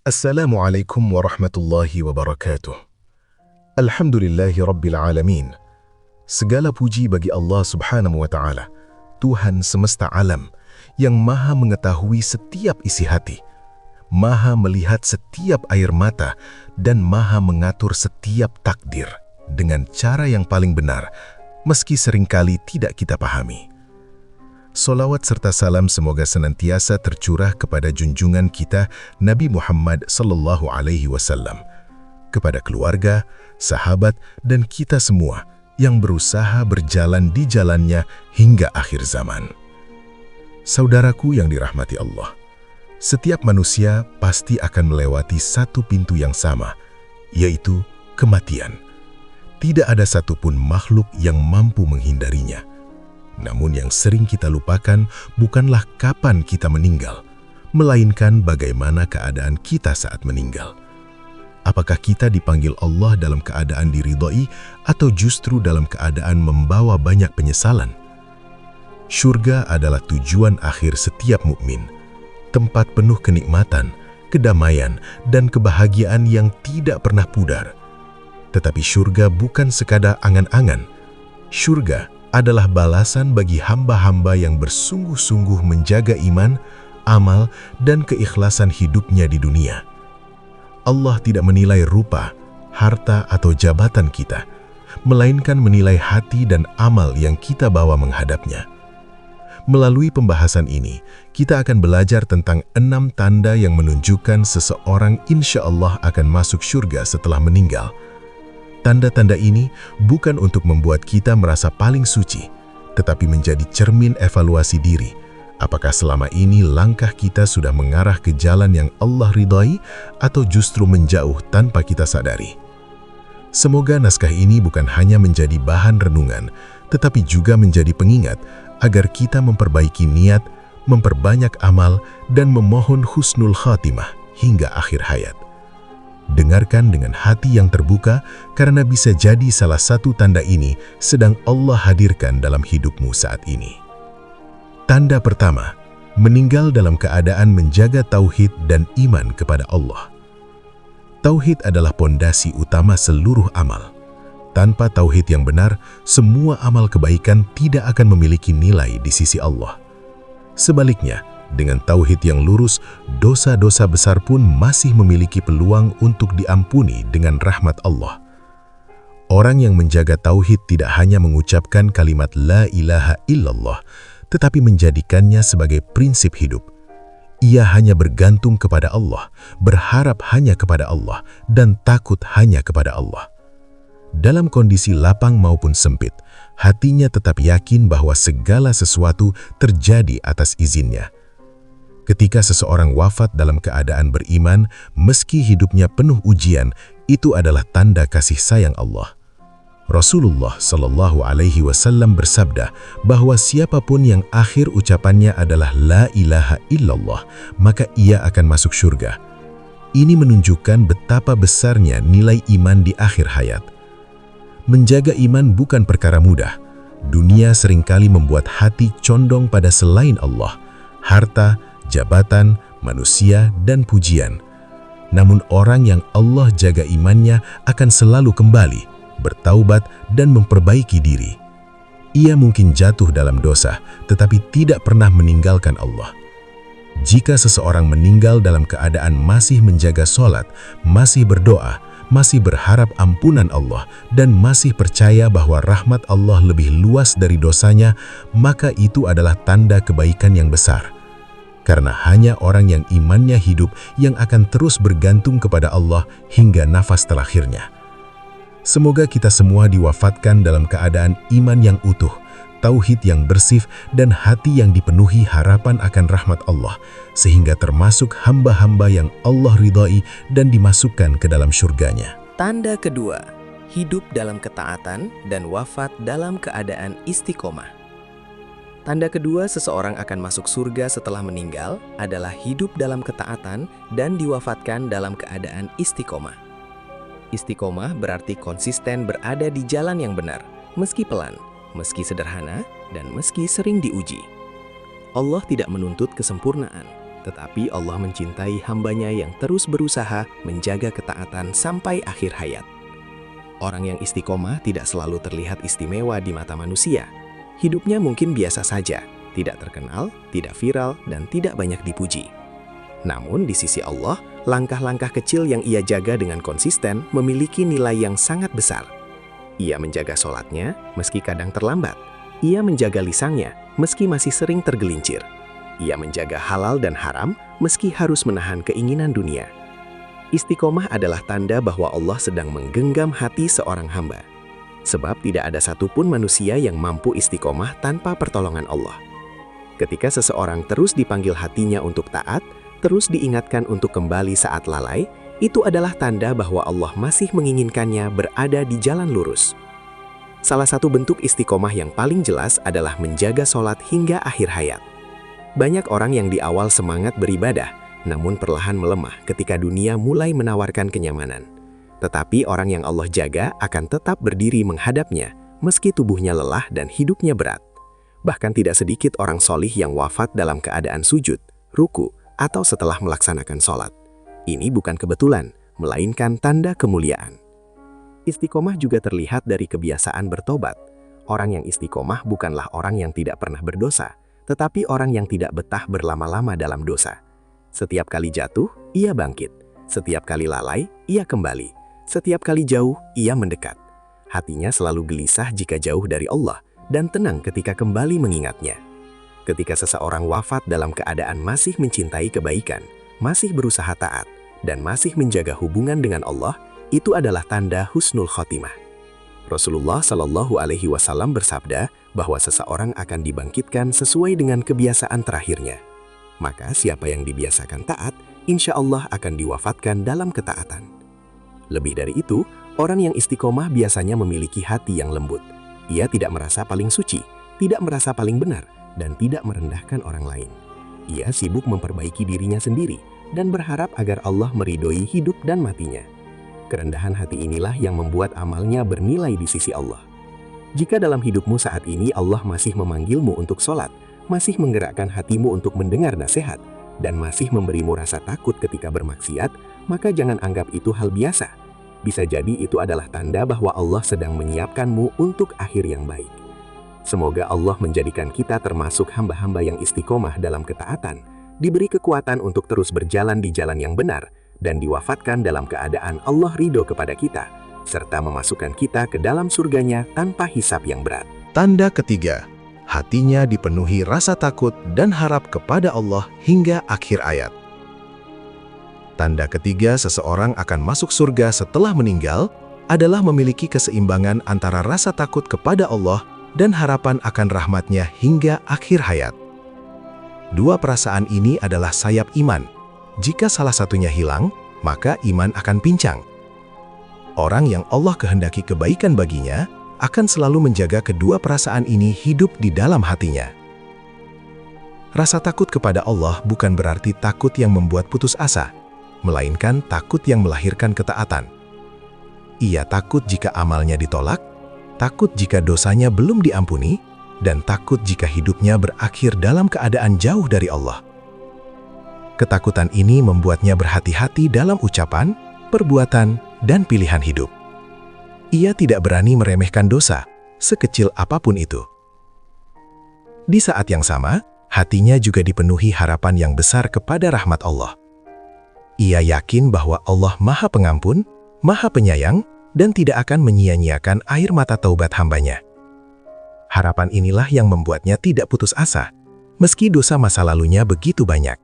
Assalamualaikum warahmatullahi wabarakatuh. Alhamdulillahi rabbil alamin. Segala puji bagi Allah subhanahu wa ta'ala, Tuhan semesta alam, yang maha mengetahui setiap isi hati, maha melihat setiap air mata, dan maha mengatur setiap takdir dengan cara yang paling benar, meski seringkali tidak kita pahami. Solawat serta salam semoga senantiasa tercurah kepada junjungan kita Nabi Muhammad sallallahu alaihi wasallam, kepada keluarga, sahabat, dan kita semua yang berusaha berjalan di jalannya hingga akhir zaman. Saudaraku yang dirahmati Allah, setiap manusia pasti akan melewati satu pintu yang sama, yaitu kematian. Tidak ada satupun makhluk yang mampu menghindarinya. Namun yang sering kita lupakan bukanlah kapan kita meninggal, melainkan bagaimana keadaan kita saat meninggal. Apakah kita dipanggil Allah dalam keadaan diridhoi atau justru dalam keadaan membawa banyak penyesalan? Syurga adalah tujuan akhir setiap mukmin, tempat penuh kenikmatan, kedamaian, dan kebahagiaan yang tidak pernah pudar. Tetapi syurga bukan sekadar angan-angan. Syurga adalah balasan bagi hamba-hamba yang bersungguh-sungguh menjaga iman, amal, dan keikhlasan hidupnya di dunia. Allah tidak menilai rupa, harta, atau jabatan kita, melainkan menilai hati dan amal yang kita bawa menghadapnya. Melalui pembahasan ini, kita akan belajar tentang 6 tanda yang menunjukkan seseorang insya Allah akan masuk syurga setelah meninggal. Tanda-tanda ini bukan untuk membuat kita merasa paling suci, tetapi menjadi cermin evaluasi diri. Apakah selama ini langkah kita sudah mengarah ke jalan yang Allah ridhai atau justru menjauh tanpa kita sadari? Semoga naskah ini bukan hanya menjadi bahan renungan, tetapi juga menjadi pengingat agar kita memperbaiki niat, memperbanyak amal, dan memohon husnul khatimah hingga akhir hayat. Dengarkan dengan hati yang terbuka, karena bisa jadi salah satu tanda ini sedang Allah hadirkan dalam hidupmu saat ini. Tanda pertama, meninggal dalam keadaan menjaga tauhid dan iman kepada Allah. Tauhid adalah pondasi utama seluruh amal. Tanpa tauhid yang benar, semua amal kebaikan tidak akan memiliki nilai di sisi Allah. Sebaliknya, dengan tauhid yang lurus, dosa-dosa besar pun masih memiliki peluang untuk diampuni dengan rahmat Allah. Orang yang menjaga tauhid tidak hanya mengucapkan kalimat la ilaha illallah, tetapi menjadikannya sebagai prinsip hidup. Ia hanya bergantung kepada Allah, berharap hanya kepada Allah, dan takut hanya kepada Allah. Dalam kondisi lapang maupun sempit, hatinya tetap yakin bahwa segala sesuatu terjadi atas izinnya. Ketika seseorang wafat dalam keadaan beriman, meski hidupnya penuh ujian, itu adalah tanda kasih sayang Allah. Rasulullah Shallallahu Alaihi Wasallam bersabda bahwa siapapun yang akhir ucapannya adalah la ilaha illallah, maka ia akan masuk surga. Ini menunjukkan betapa besarnya nilai iman di akhir hayat. Menjaga iman bukan perkara mudah. Dunia seringkali membuat hati condong pada selain Allah, harta, jabatan, manusia, dan pujian. Namun orang yang Allah jaga imannya akan selalu kembali, bertaubat, dan memperbaiki diri. Ia mungkin jatuh dalam dosa, tetapi tidak pernah meninggalkan Allah. Jika seseorang meninggal dalam keadaan masih menjaga sholat, masih berdoa, masih berharap ampunan Allah, dan masih percaya bahwa rahmat Allah lebih luas dari dosanya, maka itu adalah tanda kebaikan yang besar. Karena hanya orang yang imannya hidup yang akan terus bergantung kepada Allah hingga nafas terakhirnya. Semoga kita semua diwafatkan dalam keadaan iman yang utuh, tauhid yang bersih, dan hati yang dipenuhi harapan akan rahmat Allah, sehingga termasuk hamba-hamba yang Allah ridhai dan dimasukkan ke dalam syurganya. Tanda kedua, hidup dalam ketaatan dan wafat dalam keadaan istiqomah. Tanda kedua seseorang akan masuk surga setelah meninggal adalah hidup dalam ketaatan dan diwafatkan dalam keadaan istiqomah. Istiqomah berarti konsisten berada di jalan yang benar, meski pelan, meski sederhana, dan meski sering diuji. Allah tidak menuntut kesempurnaan, Tetapi Allah mencintai hambanya yang terus berusaha menjaga ketaatan sampai akhir hayat. Orang yang istiqomah tidak selalu terlihat istimewa di mata manusia. Hidupnya mungkin biasa saja, tidak terkenal, tidak viral, dan tidak banyak dipuji. Namun di sisi Allah, langkah-langkah kecil yang ia jaga dengan konsisten memiliki nilai yang sangat besar. Ia menjaga sholatnya meski kadang terlambat. Ia menjaga lisannya meski masih sering tergelincir. Ia menjaga halal dan haram meski harus menahan keinginan dunia. Istiqomah adalah tanda bahwa Allah sedang menggenggam hati seorang hamba. Sebab tidak ada satupun manusia yang mampu istiqomah tanpa pertolongan Allah. Ketika seseorang terus dipanggil hatinya untuk taat, terus diingatkan untuk kembali saat lalai, itu adalah tanda bahwa Allah masih menginginkannya berada di jalan lurus. Salah satu bentuk istiqomah yang paling jelas adalah menjaga sholat hingga akhir hayat. Banyak orang yang di awal semangat beribadah, namun perlahan melemah ketika dunia mulai menawarkan kenyamanan. Tetapi orang yang Allah jaga akan tetap berdiri menghadapnya, meski tubuhnya lelah dan hidupnya berat. Bahkan tidak sedikit orang solih yang wafat dalam keadaan sujud, ruku, atau setelah melaksanakan sholat. Ini bukan kebetulan, melainkan tanda kemuliaan. Istiqomah juga terlihat dari kebiasaan bertobat. Orang yang istiqomah bukanlah orang yang tidak pernah berdosa, tetapi orang yang tidak betah berlama-lama dalam dosa. Setiap kali jatuh, ia bangkit. Setiap kali lalai, ia kembali. Setiap kali jauh, ia mendekat. Hatinya selalu gelisah jika jauh dari Allah, dan tenang ketika kembali mengingatnya. Ketika seseorang wafat dalam keadaan masih mencintai kebaikan, masih berusaha taat, dan masih menjaga hubungan dengan Allah, itu adalah tanda husnul khotimah. Rasulullah Shallallahu Alaihi Wasallam bersabda bahwa seseorang akan dibangkitkan sesuai dengan kebiasaan terakhirnya. Maka siapa yang dibiasakan taat, insya Allah akan diwafatkan dalam ketaatan. Lebih dari itu, orang yang istiqomah biasanya memiliki hati yang lembut. Ia tidak merasa paling suci, tidak merasa paling benar, dan tidak merendahkan orang lain. Ia sibuk memperbaiki dirinya sendiri dan berharap agar Allah meridhoi hidup dan matinya. Kerendahan hati inilah yang membuat amalnya bernilai di sisi Allah. Jika dalam hidupmu saat ini Allah masih memanggilmu untuk sholat, masih menggerakkan hatimu untuk mendengar nasihat, dan masih memberimu rasa takut ketika bermaksiat, maka jangan anggap itu hal biasa. Bisa jadi itu adalah tanda bahwa Allah sedang menyiapkanmu untuk akhir yang baik. Semoga Allah menjadikan kita termasuk hamba-hamba yang istiqomah dalam ketaatan, diberi kekuatan untuk terus berjalan di jalan yang benar, dan diwafatkan dalam keadaan Allah ridho kepada kita, serta memasukkan kita ke dalam surganya tanpa hisab yang berat. Tanda ketiga, hatinya dipenuhi rasa takut dan harap kepada Allah hingga akhir ayat. Tanda ketiga seseorang akan masuk surga setelah meninggal adalah memiliki keseimbangan antara rasa takut kepada Allah dan harapan akan rahmatnya hingga akhir hayat. Dua perasaan ini adalah sayap iman. Jika salah satunya hilang, maka iman akan pincang. Orang yang Allah kehendaki kebaikan baginya akan selalu menjaga kedua perasaan ini hidup di dalam hatinya. Rasa takut kepada Allah bukan berarti takut yang membuat putus asa, melainkan takut yang melahirkan ketaatan. Ia takut jika amalnya ditolak, takut jika dosanya belum diampuni, dan takut jika hidupnya berakhir dalam keadaan jauh dari Allah. Ketakutan ini membuatnya berhati-hati dalam ucapan, perbuatan, dan pilihan hidup. Ia tidak berani meremehkan dosa, sekecil apapun itu. Di saat yang sama, hatinya juga dipenuhi harapan yang besar kepada rahmat Allah. Ia yakin bahwa Allah Maha Pengampun, Maha Penyayang, dan tidak akan menyia-nyiakan air mata taubat hambanya. Harapan inilah yang membuatnya tidak putus asa, meski dosa masa lalunya begitu banyak.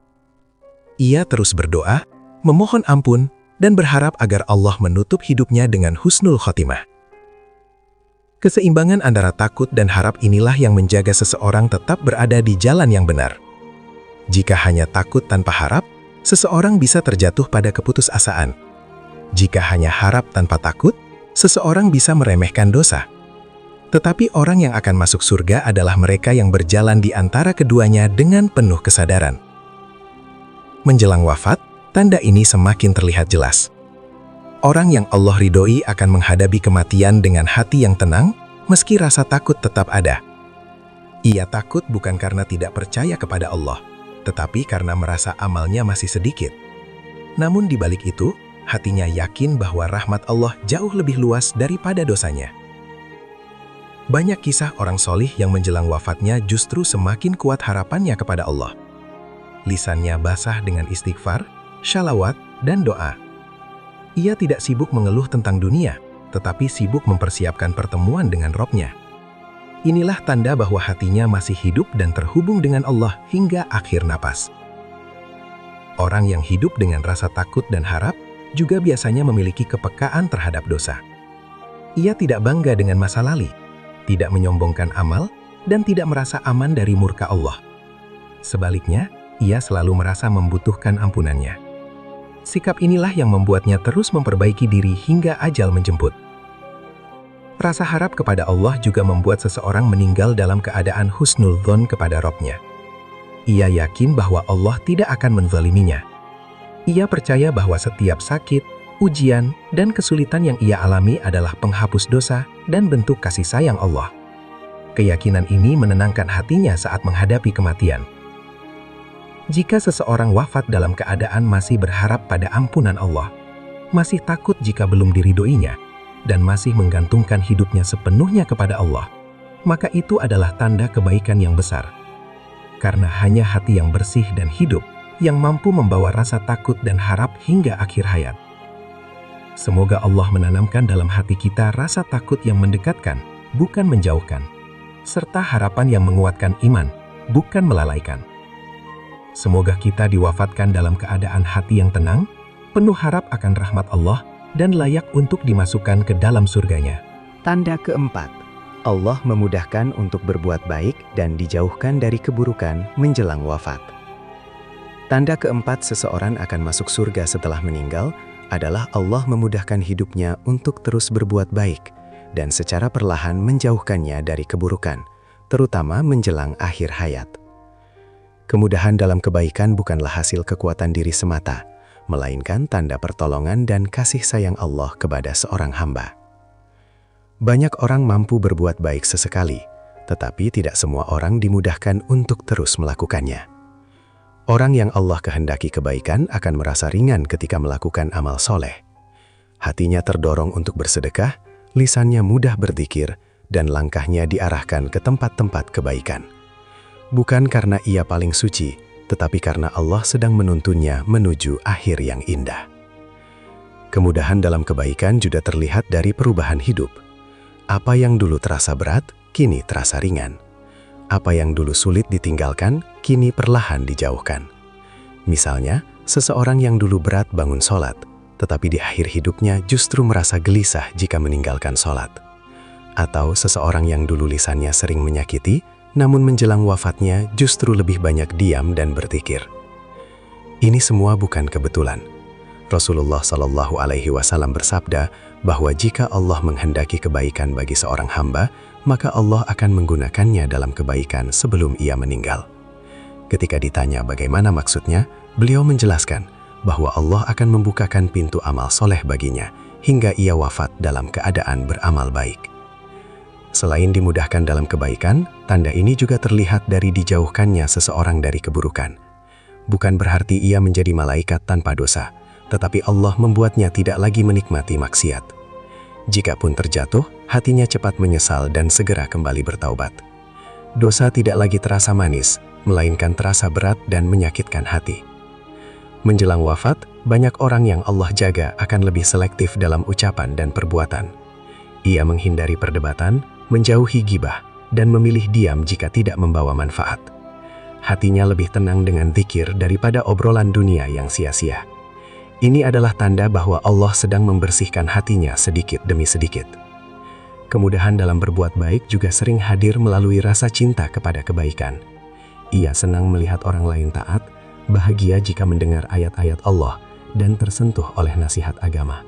Ia terus berdoa, memohon ampun, dan berharap agar Allah menutup hidupnya dengan husnul khotimah. Keseimbangan antara takut dan harap inilah yang menjaga seseorang tetap berada di jalan yang benar. Jika hanya takut tanpa harap, seseorang bisa terjatuh pada keputusasaan. Jika hanya harap tanpa takut, seseorang bisa meremehkan dosa. Tetapi orang yang akan masuk surga adalah mereka yang berjalan di antara keduanya dengan penuh kesadaran. Menjelang wafat, tanda ini semakin terlihat jelas. Orang yang Allah ridhoi akan menghadapi kematian dengan hati yang tenang, meski rasa takut tetap ada. Ia takut bukan karena tidak percaya kepada Allah, tetapi karena merasa amalnya masih sedikit. Namun di balik itu, hatinya yakin bahwa rahmat Allah jauh lebih luas daripada dosanya. Banyak kisah orang solih yang menjelang wafatnya justru semakin kuat harapannya kepada Allah. Lisannya basah dengan istighfar, shalawat, dan doa. Ia tidak sibuk mengeluh tentang dunia, tetapi sibuk mempersiapkan pertemuan dengan Robnya. Inilah tanda bahwa hatinya masih hidup dan terhubung dengan Allah hingga akhir napas. Orang yang hidup dengan rasa takut dan harap juga biasanya memiliki kepekaan terhadap dosa. Ia tidak bangga dengan masa lalu, tidak menyombongkan amal, dan tidak merasa aman dari murka Allah. Sebaliknya, ia selalu merasa membutuhkan ampunannya. Sikap inilah yang membuatnya terus memperbaiki diri hingga ajal menjemput. Rasa harap kepada Allah juga membuat seseorang meninggal dalam keadaan husnul dzon kepada Robnya. Ia yakin bahwa Allah tidak akan menzaliminya. Ia percaya bahwa setiap sakit, ujian, dan kesulitan yang ia alami adalah penghapus dosa dan bentuk kasih sayang Allah. Keyakinan ini menenangkan hatinya saat menghadapi kematian. Jika seseorang wafat dalam keadaan masih berharap pada ampunan Allah, masih takut jika belum diridhoinya, dan masih menggantungkan hidupnya sepenuhnya kepada Allah, maka itu adalah tanda kebaikan yang besar. Karena hanya hati yang bersih dan hidup yang mampu membawa rasa takut dan harap hingga akhir hayat. Semoga Allah menanamkan dalam hati kita rasa takut yang mendekatkan, bukan menjauhkan, serta harapan yang menguatkan iman, bukan melalaikan. Semoga kita diwafatkan dalam keadaan hati yang tenang, penuh harap akan rahmat Allah, dan layak untuk dimasukkan ke dalam surganya. Tanda keempat, Allah memudahkan untuk berbuat baik dan dijauhkan dari keburukan menjelang wafat. Tanda keempat seseorang akan masuk surga setelah meninggal adalah Allah memudahkan hidupnya untuk terus berbuat baik dan secara perlahan menjauhkannya dari keburukan, terutama menjelang akhir hayat. Kemudahan dalam kebaikan bukanlah hasil kekuatan diri semata, melainkan tanda pertolongan dan kasih sayang Allah kepada seorang hamba. Banyak orang mampu berbuat baik sesekali, tetapi tidak semua orang dimudahkan untuk terus melakukannya. Orang yang Allah kehendaki kebaikan akan merasa ringan ketika melakukan amal soleh. Hatinya terdorong untuk bersedekah, lisannya mudah berzikir, dan langkahnya diarahkan ke tempat-tempat kebaikan. Bukan karena ia paling suci, tetapi karena Allah sedang menuntunnya menuju akhir yang indah. Kemudahan dalam kebaikan juga terlihat dari perubahan hidup. Apa yang dulu terasa berat, kini terasa ringan. Apa yang dulu sulit ditinggalkan, kini perlahan dijauhkan. Misalnya, seseorang yang dulu berat bangun sholat, tetapi di akhir hidupnya justru merasa gelisah jika meninggalkan sholat. Atau seseorang yang dulu lisannya sering menyakiti, namun menjelang wafatnya justru lebih banyak diam dan berzikir. Ini semua bukan kebetulan. Rasulullah SAW bersabda bahwa jika Allah menghendaki kebaikan bagi seorang hamba, maka Allah akan menggunakannya dalam kebaikan sebelum ia meninggal. Ketika ditanya bagaimana maksudnya, beliau menjelaskan bahwa Allah akan membukakan pintu amal soleh baginya hingga ia wafat dalam keadaan beramal baik. Selain dimudahkan dalam kebaikan, tanda ini juga terlihat dari dijauhkannya seseorang dari keburukan. Bukan berarti ia menjadi malaikat tanpa dosa, tetapi Allah membuatnya tidak lagi menikmati maksiat. Jikapun terjatuh, hatinya cepat menyesal dan segera kembali bertaubat. Dosa tidak lagi terasa manis, melainkan terasa berat dan menyakitkan hati. Menjelang wafat, banyak orang yang Allah jaga akan lebih selektif dalam ucapan dan perbuatan. Ia menghindari perdebatan, menjauhi ghibah, dan memilih diam jika tidak membawa manfaat. Hatinya lebih tenang dengan zikir daripada obrolan dunia yang sia-sia. Ini adalah tanda bahwa Allah sedang membersihkan hatinya sedikit demi sedikit. Kemudahan dalam berbuat baik juga sering hadir melalui rasa cinta kepada kebaikan. Ia senang melihat orang lain taat, bahagia jika mendengar ayat-ayat Allah, dan tersentuh oleh nasihat agama.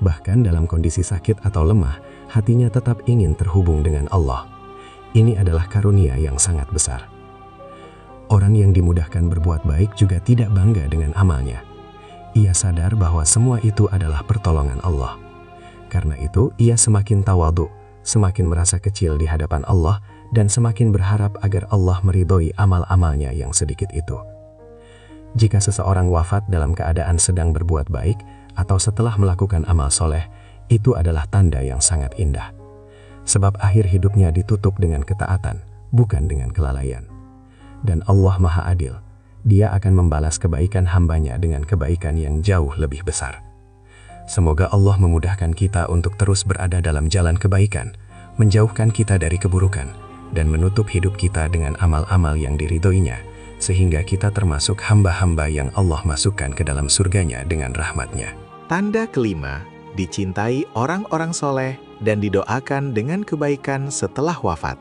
Bahkan dalam kondisi sakit atau lemah, hatinya tetap ingin terhubung dengan Allah. Ini adalah karunia yang sangat besar. Orang yang dimudahkan berbuat baik juga tidak bangga dengan amalnya. Ia sadar bahwa semua itu adalah pertolongan Allah. Karena itu, ia semakin tawadhu, semakin merasa kecil di hadapan Allah, dan semakin berharap agar Allah meridhoi amal-amalnya yang sedikit itu. Jika seseorang wafat dalam keadaan sedang berbuat baik atau setelah melakukan amal soleh, itu adalah tanda yang sangat indah. Sebab akhir hidupnya ditutup dengan ketaatan, bukan dengan kelalaian. Dan Allah Maha Adil, Dia akan membalas kebaikan hambanya dengan kebaikan yang jauh lebih besar. Semoga Allah memudahkan kita untuk terus berada dalam jalan kebaikan, menjauhkan kita dari keburukan, dan menutup hidup kita dengan amal-amal yang diridhoinya, sehingga kita termasuk hamba-hamba yang Allah masukkan ke dalam surganya dengan rahmatnya. Tanda kelima, dicintai orang-orang soleh dan didoakan dengan kebaikan setelah wafat.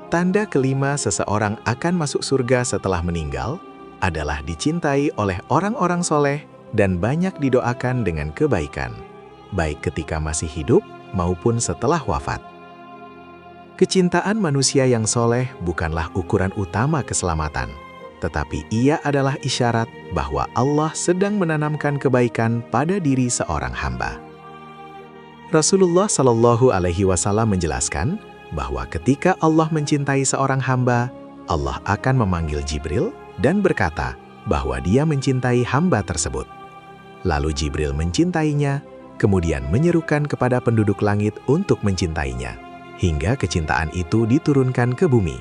Tanda kelima seseorang akan masuk surga setelah meninggal adalah dicintai oleh orang-orang soleh dan banyak didoakan dengan kebaikan, baik ketika masih hidup maupun setelah wafat. Kecintaan manusia yang soleh bukanlah ukuran utama keselamatan, tetapi ia adalah isyarat bahwa Allah sedang menanamkan kebaikan pada diri seorang hamba. Rasulullah Shallallahu Alaihi Wasallam menjelaskan bahwa ketika Allah mencintai seorang hamba, Allah akan memanggil Jibril dan berkata bahwa Dia mencintai hamba tersebut. Lalu Jibril mencintainya, kemudian menyerukan kepada penduduk langit untuk mencintainya, hingga kecintaan itu diturunkan ke bumi.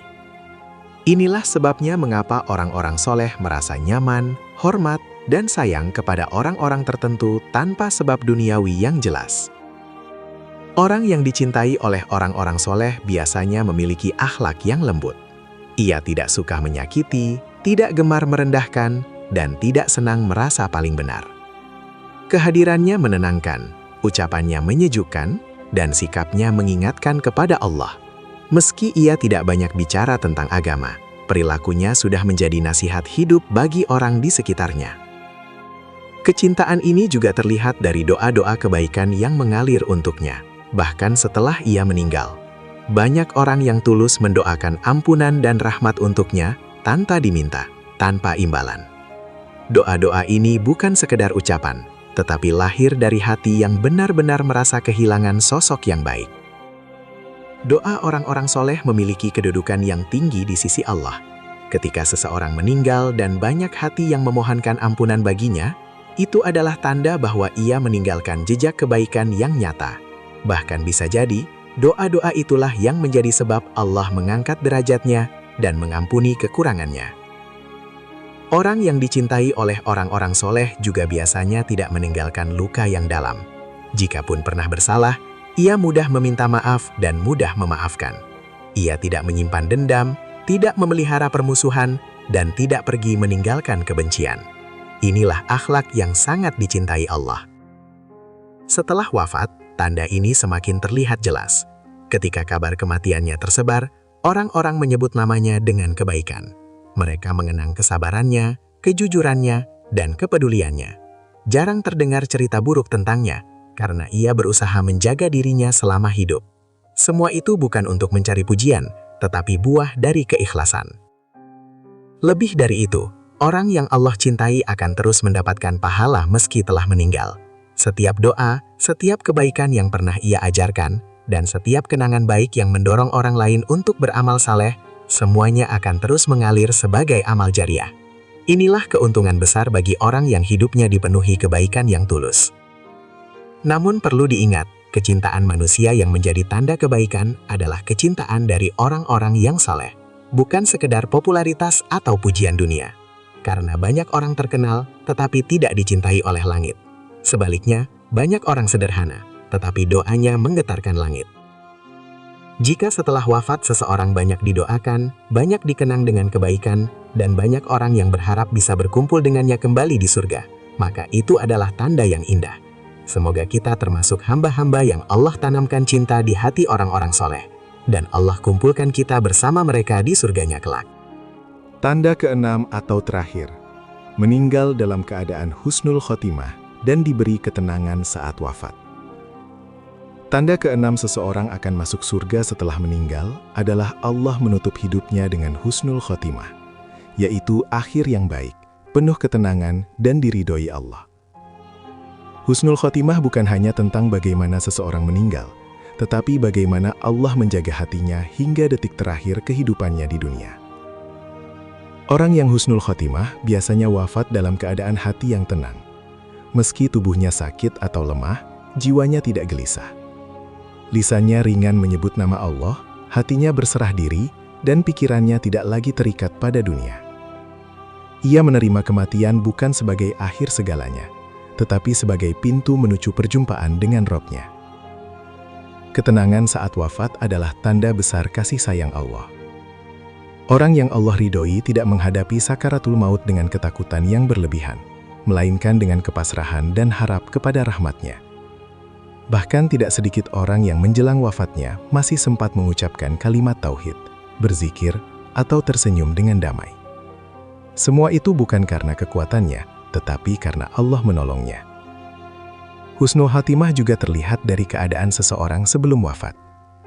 Inilah sebabnya mengapa orang-orang soleh merasa nyaman, hormat, dan sayang kepada orang-orang tertentu tanpa sebab duniawi yang jelas. Orang yang dicintai oleh orang-orang soleh biasanya memiliki akhlak yang lembut. Ia tidak suka menyakiti, tidak gemar merendahkan, dan tidak senang merasa paling benar. Kehadirannya menenangkan, ucapannya menyejukkan, dan sikapnya mengingatkan kepada Allah. Meski ia tidak banyak bicara tentang agama, perilakunya sudah menjadi nasihat hidup bagi orang di sekitarnya. Kecintaan ini juga terlihat dari doa-doa kebaikan yang mengalir untuknya. Bahkan setelah ia meninggal, banyak orang yang tulus mendoakan ampunan dan rahmat untuknya tanpa diminta, tanpa imbalan. Doa-doa ini bukan sekedar ucapan, tetapi lahir dari hati yang benar-benar merasa kehilangan sosok yang baik. Doa orang-orang soleh memiliki kedudukan yang tinggi di sisi Allah. Ketika seseorang meninggal dan banyak hati yang memohonkan ampunan baginya, itu adalah tanda bahwa ia meninggalkan jejak kebaikan yang nyata. Bahkan bisa jadi, doa-doa itulah yang menjadi sebab Allah mengangkat derajatnya dan mengampuni kekurangannya. Orang yang dicintai oleh orang-orang soleh juga biasanya tidak meninggalkan luka yang dalam. Jikapun pernah bersalah, ia mudah meminta maaf dan mudah memaafkan. Ia tidak menyimpan dendam, tidak memelihara permusuhan, dan tidak pergi meninggalkan kebencian. Inilah akhlak yang sangat dicintai Allah. Setelah wafat, tanda ini semakin terlihat jelas. Ketika kabar kematiannya tersebar, orang-orang menyebut namanya dengan kebaikan. Mereka mengenang kesabarannya, kejujurannya, dan kepeduliannya. Jarang terdengar cerita buruk tentangnya, karena ia berusaha menjaga dirinya selama hidup. Semua itu bukan untuk mencari pujian, tetapi buah dari keikhlasan. Lebih dari itu, orang yang Allah cintai akan terus mendapatkan pahala meski telah meninggal. Setiap doa, setiap kebaikan yang pernah ia ajarkan, dan setiap kenangan baik yang mendorong orang lain untuk beramal saleh, semuanya akan terus mengalir sebagai amal jariah. Inilah keuntungan besar bagi orang yang hidupnya dipenuhi kebaikan yang tulus. Namun perlu diingat, kecintaan manusia yang menjadi tanda kebaikan adalah kecintaan dari orang-orang yang saleh, bukan sekedar popularitas atau pujian dunia. Karena banyak orang terkenal, tetapi tidak dicintai oleh langit. Sebaliknya, banyak orang sederhana, tetapi doanya menggetarkan langit. Jika setelah wafat seseorang banyak didoakan, banyak dikenang dengan kebaikan, dan banyak orang yang berharap bisa berkumpul dengannya kembali di surga, maka itu adalah tanda yang indah. Semoga kita termasuk hamba-hamba yang Allah tanamkan cinta di hati orang-orang soleh, dan Allah kumpulkan kita bersama mereka di surganya kelak. Tanda keenam atau terakhir, meninggal dalam keadaan husnul khotimah dan diberi ketenangan saat wafat. Tanda keenam seseorang akan masuk surga setelah meninggal adalah Allah menutup hidupnya dengan husnul khotimah, yaitu akhir yang baik, penuh ketenangan dan diridhoi Allah. Husnul khotimah bukan hanya tentang bagaimana seseorang meninggal, tetapi bagaimana Allah menjaga hatinya hingga detik terakhir kehidupannya di dunia. Orang yang husnul khotimah biasanya wafat dalam keadaan hati yang tenang. Meski tubuhnya sakit atau lemah, jiwanya tidak gelisah. Lisannya ringan menyebut nama Allah, hatinya berserah diri, dan pikirannya tidak lagi terikat pada dunia. Ia menerima kematian bukan sebagai akhir segalanya, tetapi sebagai pintu menuju perjumpaan dengan Rabb-Nya. Ketenangan saat wafat adalah tanda besar kasih sayang Allah. Orang yang Allah ridhoi tidak menghadapi sakaratul maut dengan ketakutan yang berlebihan, melainkan dengan kepasrahan dan harap kepada rahmat-Nya. Bahkan tidak sedikit orang yang menjelang wafatnya masih sempat mengucapkan kalimat tauhid, berzikir, atau tersenyum dengan damai. Semua itu bukan karena kekuatannya, tetapi karena Allah menolongnya. Husnul Khatimah juga terlihat dari keadaan seseorang sebelum wafat.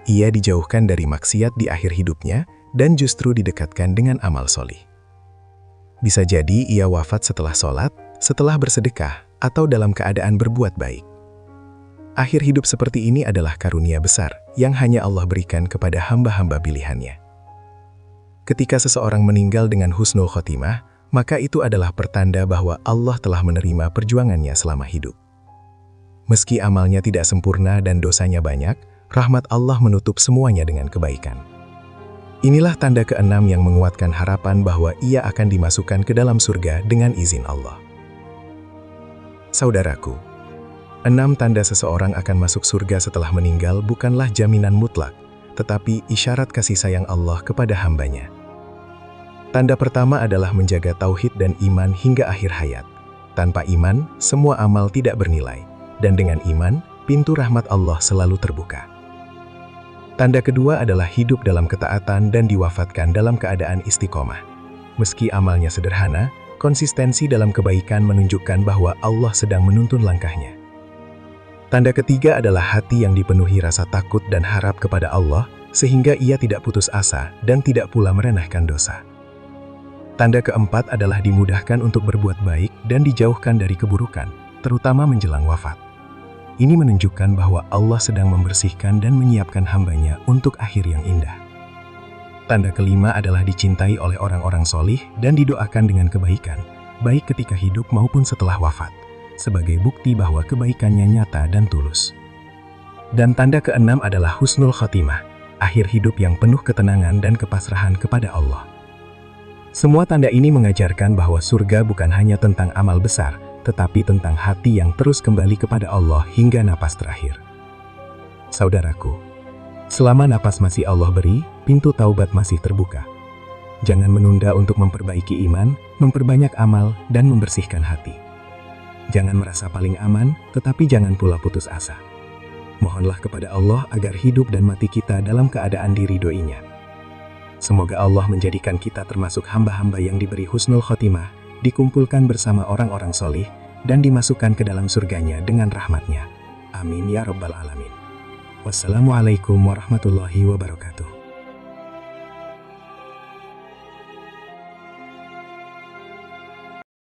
Ia dijauhkan dari maksiat di akhir hidupnya dan justru didekatkan dengan amal solih. Bisa jadi ia wafat setelah sholat, setelah bersedekah, atau dalam keadaan berbuat baik. Akhir hidup seperti ini adalah karunia besar yang hanya Allah berikan kepada hamba-hamba pilihan-Nya. Ketika seseorang meninggal dengan husnul khotimah, maka itu adalah pertanda bahwa Allah telah menerima perjuangannya selama hidup. Meski amalnya tidak sempurna dan dosanya banyak, rahmat Allah menutup semuanya dengan kebaikan. Inilah tanda keenam yang menguatkan harapan bahwa ia akan dimasukkan ke dalam surga dengan izin Allah. Saudaraku, 6 tanda seseorang akan masuk surga setelah meninggal bukanlah jaminan mutlak, tetapi isyarat kasih sayang Allah kepada hamba-Nya. Tanda pertama adalah menjaga tauhid dan iman hingga akhir hayat. Tanpa iman, semua amal tidak bernilai, dan dengan iman, pintu rahmat Allah selalu terbuka. Tanda kedua adalah hidup dalam ketaatan dan diwafatkan dalam keadaan istiqomah. Meski amalnya sederhana, konsistensi dalam kebaikan menunjukkan bahwa Allah sedang menuntun langkahnya. Tanda ketiga adalah hati yang dipenuhi rasa takut dan harap kepada Allah, sehingga ia tidak putus asa dan tidak pula meremehkan dosa. Tanda keempat adalah dimudahkan untuk berbuat baik dan dijauhkan dari keburukan, terutama menjelang wafat. Ini menunjukkan bahwa Allah sedang membersihkan dan menyiapkan hamba-Nya untuk akhir yang indah. Tanda kelima adalah dicintai oleh orang-orang solih dan didoakan dengan kebaikan, baik ketika hidup maupun setelah wafat, sebagai bukti bahwa kebaikannya nyata dan tulus. Dan tanda keenam adalah husnul khotimah, akhir hidup yang penuh ketenangan dan kepasrahan kepada Allah. Semua tanda ini mengajarkan bahwa surga bukan hanya tentang amal besar, tetapi tentang hati yang terus kembali kepada Allah hingga napas terakhir. Saudaraku, selama napas masih Allah beri, pintu taubat masih terbuka. Jangan menunda untuk memperbaiki iman, memperbanyak amal, dan membersihkan hati. Jangan merasa paling aman, tetapi jangan pula putus asa. Mohonlah kepada Allah agar hidup dan mati kita dalam keadaan diridhoinya. Semoga Allah menjadikan kita termasuk hamba-hamba yang diberi husnul khotimah, dikumpulkan bersama orang-orang solih, dan dimasukkan ke dalam surganya dengan rahmat-Nya. Amin ya Rabbal Alamin. Wassalamualaikum warahmatullahi wabarakatuh.